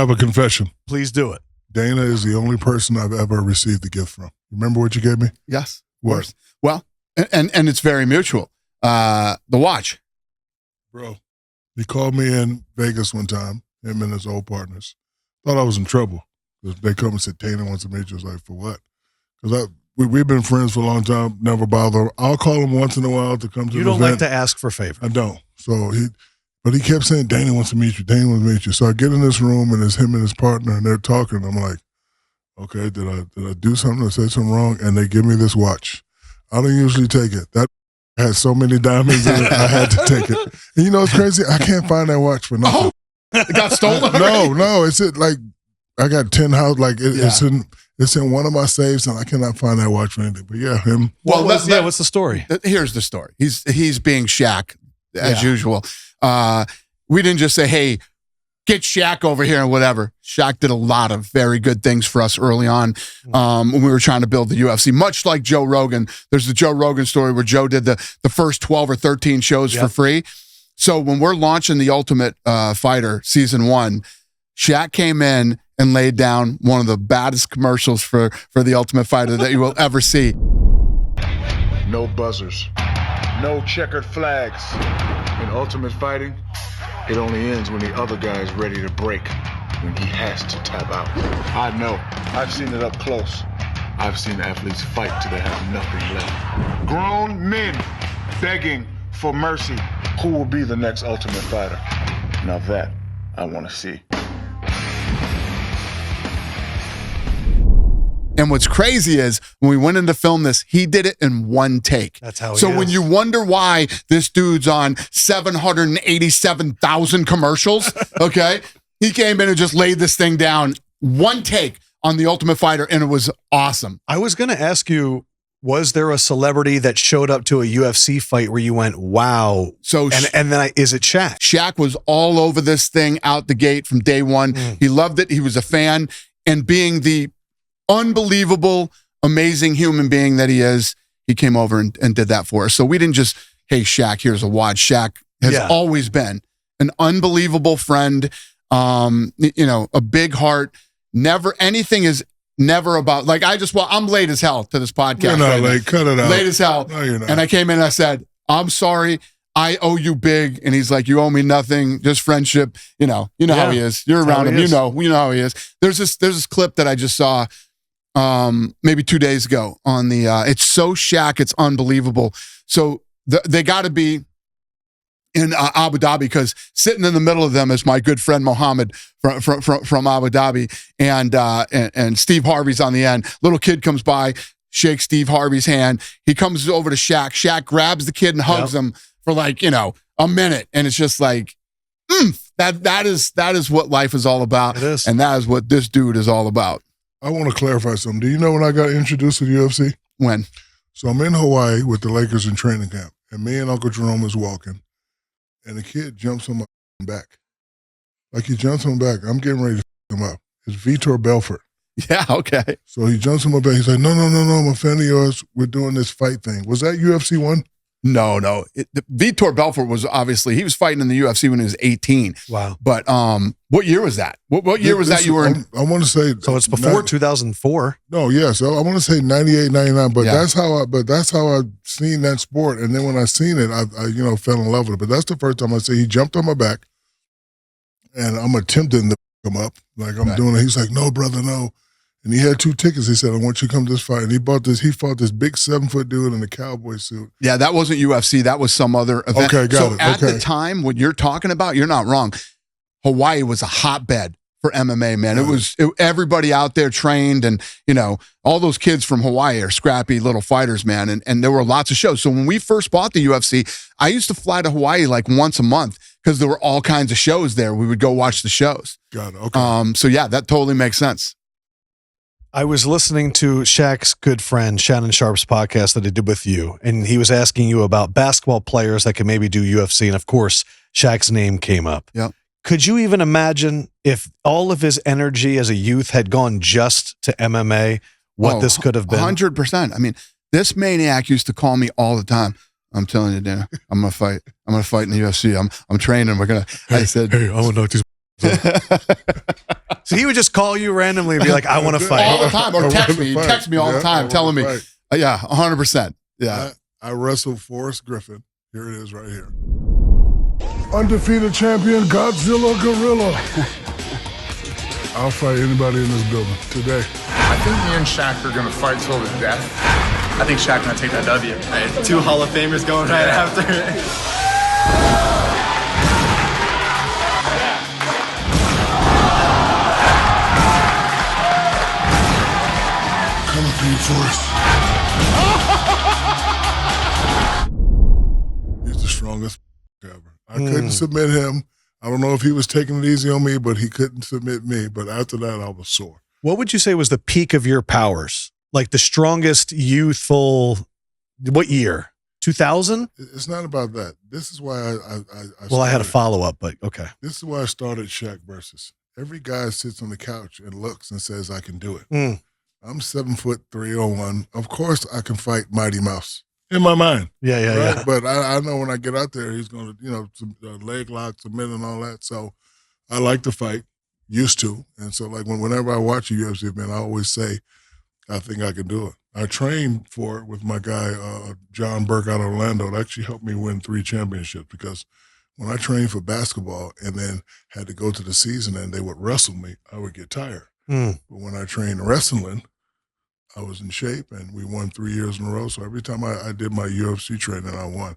have a confession. Please do it. Dana is the only person I've ever received a gift from. Remember what you gave me? Yes. What? Well, and it's very mutual. The watch. Bro, he called me in Vegas one time, him and his old partners. Thought I was in trouble. They come and said, Dana wants to meet you. I was like, for what? Because we've been friends for a long time, never bother him. I'll call him once in a while to come to the event. You don't like to ask for favors. I don't. So but he kept saying, Dana wants to meet you. Dana wants to meet you. So I get in this room and it's him and his partner and they're talking. I'm like, okay, did I do something or say something wrong? And they give me this watch. I don't usually take it. That has so many diamonds in it, I had to take it. And you know what's crazy? I can't find that watch for nothing. Oh, it got stolen? No, it's like I got 10 houses. Like it's in one of my safes, and I cannot find that watch for anything. But yeah, him. Well, what's the story? Here's the story. He's being Shaq as usual. We didn't just say, hey, get Shaq over here and whatever. Shaq did a lot of very good things for us early on when we were trying to build the UFC. Much like Joe Rogan. There's the Joe Rogan story where Joe did the first 12 or 13 shows for free. So when we're launching The Ultimate Fighter Season 1, Shaq came in and laid down one of the baddest commercials for The Ultimate Fighter that you will ever see. No buzzers. No checkered flags. In Ultimate Fighting, it only ends when the other guy is ready to break, when he has to tap out. I know. I've seen it up close. I've seen athletes fight till they have nothing left. Grown men begging for mercy. Who will be the next Ultimate Fighter? Now that I want to see. And what's crazy is when we went in to film this, he did it in one take. That's how he So is. when you wonder why this dude's on 787,000 commercials, okay, he came in and just laid this thing down, one take on The Ultimate Fighter, and it was awesome. I was going to ask you, was there a celebrity that showed up to a UFC fight where you went, wow? So and then is it Shaq? Shaq was all over this thing out the gate from day one. He loved it. He was a fan. And being the unbelievable, amazing human being that he is, he came over and did that for us. So we didn't just, hey, Shaq, here's a watch. Shaq has always been an unbelievable friend, a big heart. Anything is never about, like, I'm late as hell to this podcast. You're not late. Cut it out. Late as hell. No, you're not. And I came in and I said, I'm sorry. I owe you big. And he's like, you owe me nothing, just friendship. You know how he is. You're around him. You know how he is. There's this clip that I just saw maybe 2 days ago on the it's so Shaq, it's unbelievable. So they got to be in Abu Dhabi, because sitting in the middle of them is my good friend Mohammed from Abu Dhabi, and Steve Harvey's on the end. Little kid comes by, shakes Steve Harvey's hand. He comes over to Shaq. Shaq grabs the kid and hugs him for a minute, and it's just like, that is what life is all about. It is. And that is what this dude is all about. I want to clarify something. Do you know when I got introduced to the UFC? When? So I'm in Hawaii with the Lakers in training camp, and me and Uncle Jerome is walking, and the kid jumps on my back. Like, he jumps on my back. I'm getting ready to him up. It's Vitor Belfort. Yeah, okay. So he jumps on my back. He's like, no, I'm a fan of yours. We're doing this fight thing. Was that UFC 1? No. Vitor Belfort was he was fighting in the UFC when he was 18. Wow. But what year was that? What year was that you were in? I want to say. So it's before 2004. No, yeah. So I want to say 98, 99. But that's how I seen that sport. And then when I seen it, I fell in love with it. But that's the first time I see he jumped on my back, and I'm attempting to him up like I'm doing it. He's like, no, brother, no. And he had 2 tickets. He said, I want you to come to this fight. And he fought this big 7-foot dude in a cowboy suit. Yeah, that wasn't UFC. That was some other event. Okay, got it. At the time, what you're talking about, you're not wrong. Hawaii was a hotbed for MMA, man. It was everybody out there trained, and, all those kids from Hawaii are scrappy little fighters, man. And there were lots of shows. So when we first bought the UFC, I used to fly to Hawaii like once a month because there were all kinds of shows there. We would go watch the shows. Got it. Okay. So yeah, that totally makes sense. I was listening to Shaq's good friend, Shannon Sharp's podcast that he did with you, and he was asking you about basketball players that could maybe do UFC, and of course, Shaq's name came up. Yeah. Could you even imagine if all of his energy as a youth had gone just to MMA, what this could have been? 100%. I mean, this maniac used to call me all the time. I'm telling you, Dana, I'm going to fight. I'm going to fight in the UFC. I'm training. I said, hey, I want to knock these So he would just call you randomly and be like, I want to fight. All the time. Or text me. He texts me all the time telling me. Yeah, 100%. Yeah. I wrestled Forrest Griffin. Here it is right here. Undefeated champion, Godzilla Gorilla. I'll fight anybody in this building today. I think me and Shaq are going to fight till the death. I think Shaq going to take that W. Right? 2 Hall of Famers going right after. Coming for you, Forrest. He's the strongest ever. I couldn't submit him. I don't know if he was taking it easy on me, but he couldn't submit me. But after that, I was sore. What would you say was the peak of your powers? Like the strongest youthful, what year? 2000? It's not about that. This is why I had a follow-up, but okay. This is why I started Shaq versus. Every guy sits on the couch and looks and says, I can do it. I'm 7'3", Of course I can fight Mighty Mouse. In my mind. Yeah. But I know when I get out there, he's going to, leg lock, submit and all that. So I like to fight, used to. And so like whenever I watch a UFC event, I always say, I think I can do it. I trained for it with my guy, John Burke out of Orlando. It actually helped me win 3 championships because when I trained for basketball and then had to go to the season and they would wrestle me, I would get tired. But when I trained wrestling, I was in shape and we won 3 years in a row. So every time I did my UFC training, I won.